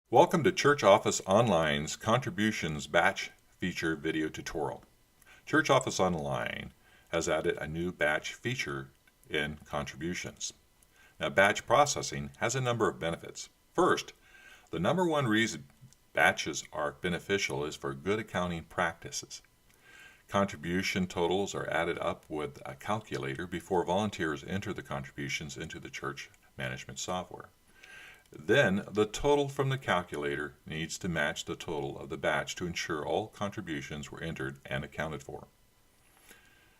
Welcome to Church Office Online's Contributions Batch Feature video tutorial. Church Office Online has added a new batch feature in Contributions. Now, batch processing has a number of benefits. First, the number one reason batches are beneficial is for good accounting practices. Contribution totals are added up with a calculator before volunteers enter the contributions into the church management software. Then the total from the calculator needs to match the total of the batch to ensure all contributions were entered and accounted for.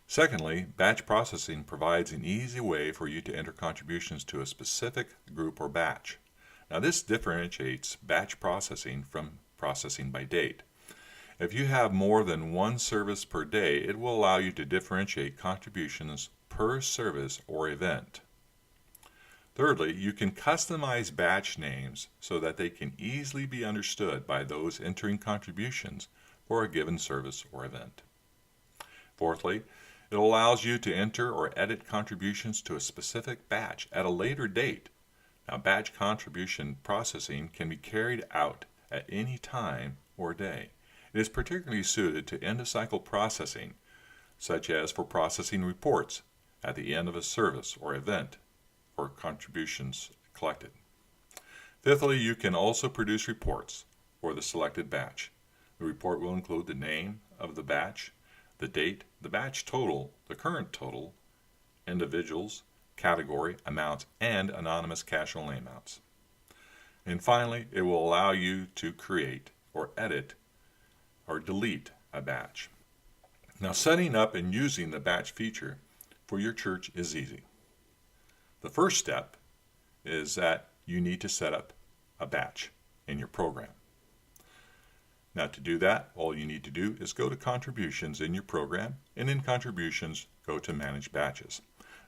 Secondly, batch processing provides an easy way for you to enter contributions to a specific group or batch. Now, this differentiates batch processing from processing by date. If you have more than one service per day, it will allow you to differentiate contributions per service or event. Thirdly, you can customize batch names so that they can easily be understood by those entering contributions for a given service or event. Fourthly, it allows you to enter or edit contributions to a specific batch at a later date. Now, batch contribution processing can be carried out at any time or day. It is particularly suited to end-of-cycle processing, such as for processing reports at the end of a service or event or contributions collected. Fifthly, you can also produce reports for the selected batch. The report will include the name of the batch, the date, the batch total, the current total, individuals, category, amounts, and anonymous cash-only amounts. And finally, it will allow you to create or edit or delete a batch. Now, setting up and using the batch feature for your church is easy. The first step is that you need to set up a batch in your program. Now, to do that, all you need to do is go to Contributions in your program, and in Contributions, go to Manage Batches.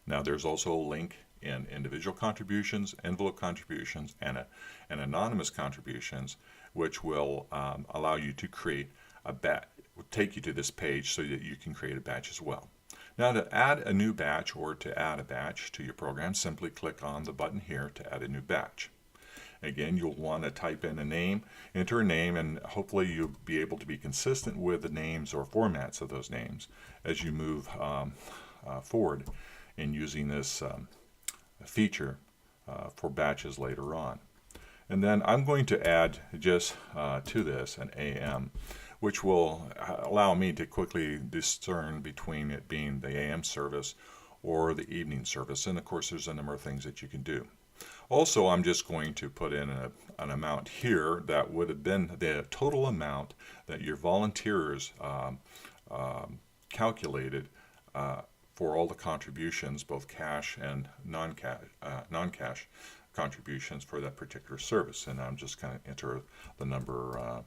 Now, there's also a link in Individual Contributions, Envelope Contributions, and Anonymous Contributions, which will allow you to create a batch, will take you to this page so that you can create a batch as well. Now, to add a new batch or to add a batch to your program, simply click on the button here to add a new batch. Again, you'll want to type in a name, enter a name, and hopefully you'll be able to be consistent with the names or formats of those names as you move forward in using this feature for batches later on. And then I'm going to add just to this an AM, which will allow me to quickly discern between it being the AM service or the evening service. And of course, there's a number of things that you can do. Also, I'm just going to put in an amount here that would have been the total amount that your volunteers calculated for all the contributions, both cash and non-cash contributions for that particular service. And I'm just going to enter the number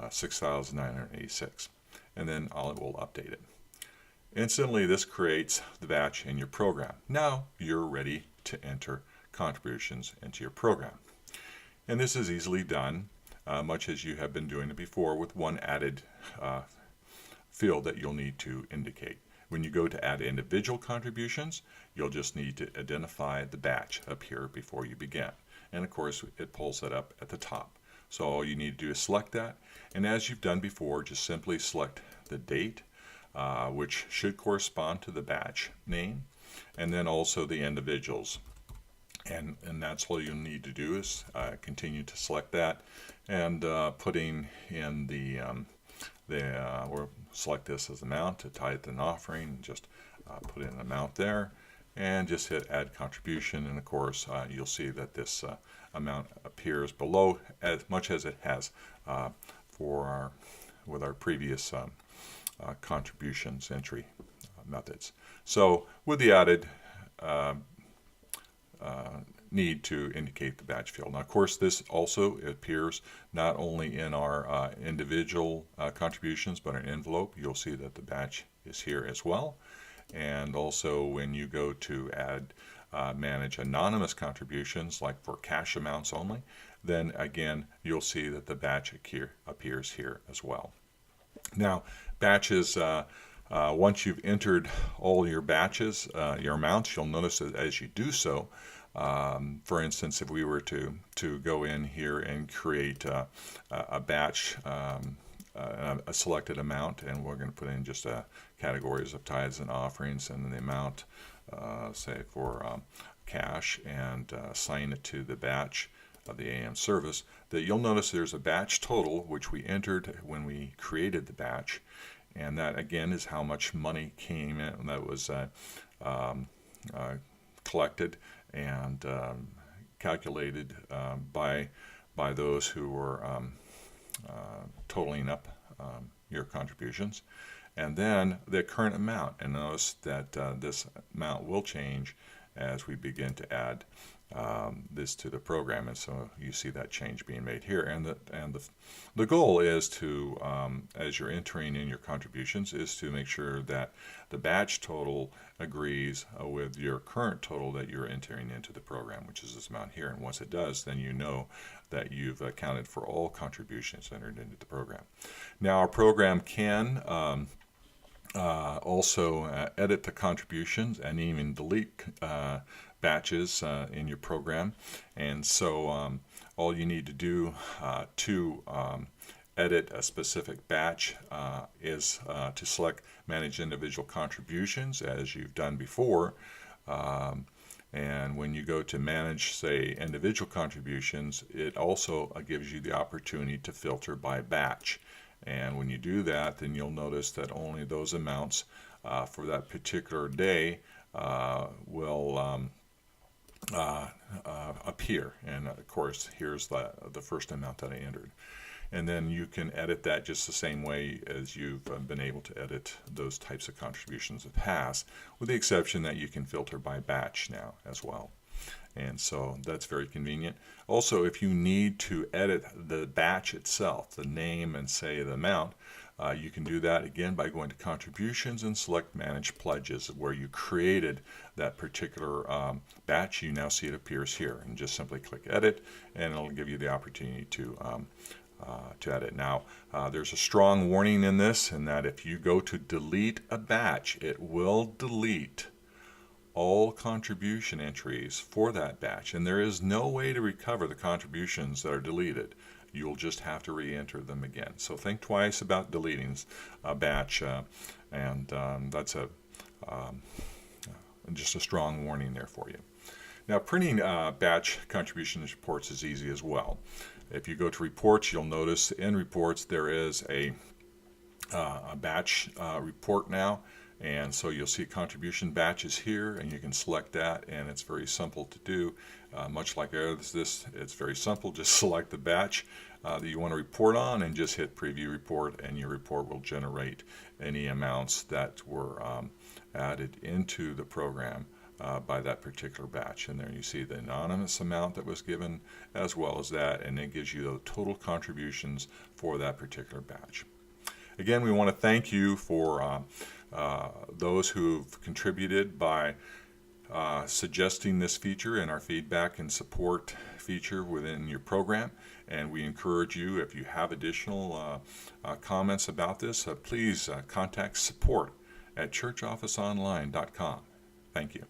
6,986, and then it will update it. Instantly, this creates the batch in your program. Now you're ready to enter contributions into your program. And this is easily done, much as you have been doing it before, with one added field that you'll need to indicate. When you go to add individual contributions, you'll just need to identify the batch up here before you begin. And of course, it pulls that up at the top. So all you need to do is select that, and as you've done before, just simply select the date, which should correspond to the batch name, and then also the individuals. And that's all you'll need to do is continue to select that, and putting in or select this as amount to tithe and offering, just put in an amount there, and just hit add contribution, and of course you'll see that this amount appears below as much as it has with our previous contributions entry methods. So with the added need to indicate the batch field. Now, of course, this also appears not only in our individual contributions, but in envelope. You'll see that the batch is here as well. And also when you go to add manage anonymous contributions, like for cash amounts only, then again you'll see that the batch appears here as well. Now, batches Once you've entered all your batches, your amounts, you'll notice that as you do so, for instance, if we were to go in here and create a batch, a selected amount, and we're going to put in just categories of tithes and offerings, and the amount, say for cash, and assign it to the batch of the AM service, that you'll notice there's a batch total which we entered when we created the batch, and that again is how much money came in that was collected and calculated by those who were totaling up your contributions, and then the current amount. And notice that this amount will change as we begin to add this to the program, and so you see that change being made here. And the goal is to, as you're entering in your contributions, is to make sure that the batch total agrees with your current total that you're entering into the program, which is this amount here. And once it does, then you know that you've accounted for all contributions entered into the program. Now, our program can also edit the contributions and even delete batches in your program. And so all you need to do to edit a specific batch is to select Manage Individual Contributions, as you've done before. And when you go to manage, say, individual contributions, it also gives you the opportunity to filter by batch. And when you do that, then you'll notice that only those amounts for that particular day will appear. And of course, here's the first amount that I entered. And then you can edit that just the same way as you've been able to edit those types of contributions in the past, with the exception that you can filter by batch now as well. And so that's very convenient. Also, if you need to edit the batch itself, the name and say the amount, you can do that again by going to Contributions and select Manage Pledges, where you created that particular batch. You now see it appears here, and just simply click Edit, and it'll give you the opportunity to edit. Now, there's a strong warning in this, in that if you go to delete a batch, it will delete all contribution entries for that batch, and there is no way to recover the contributions that are deleted. You'll just have to re-enter them again. So think twice about deleting a batch, and that's just a strong warning there for you. Now, printing batch contribution reports is easy as well. If you go to Reports, you'll notice in Reports there is a batch report now. And so you'll see contribution batches here, and you can select that, and it's very simple to do. Much like this, it's very simple. Just select the batch that you want to report on and just hit Preview Report, and your report will generate any amounts that were added into the program by that particular batch. And there you see the anonymous amount that was given as well as that, and it gives you the total contributions for that particular batch. Again, we want to thank you for those who've contributed by suggesting this feature in our feedback and support feature within your program. And we encourage you, if you have additional comments about this, please contact support@churchofficeonline.com. Thank you.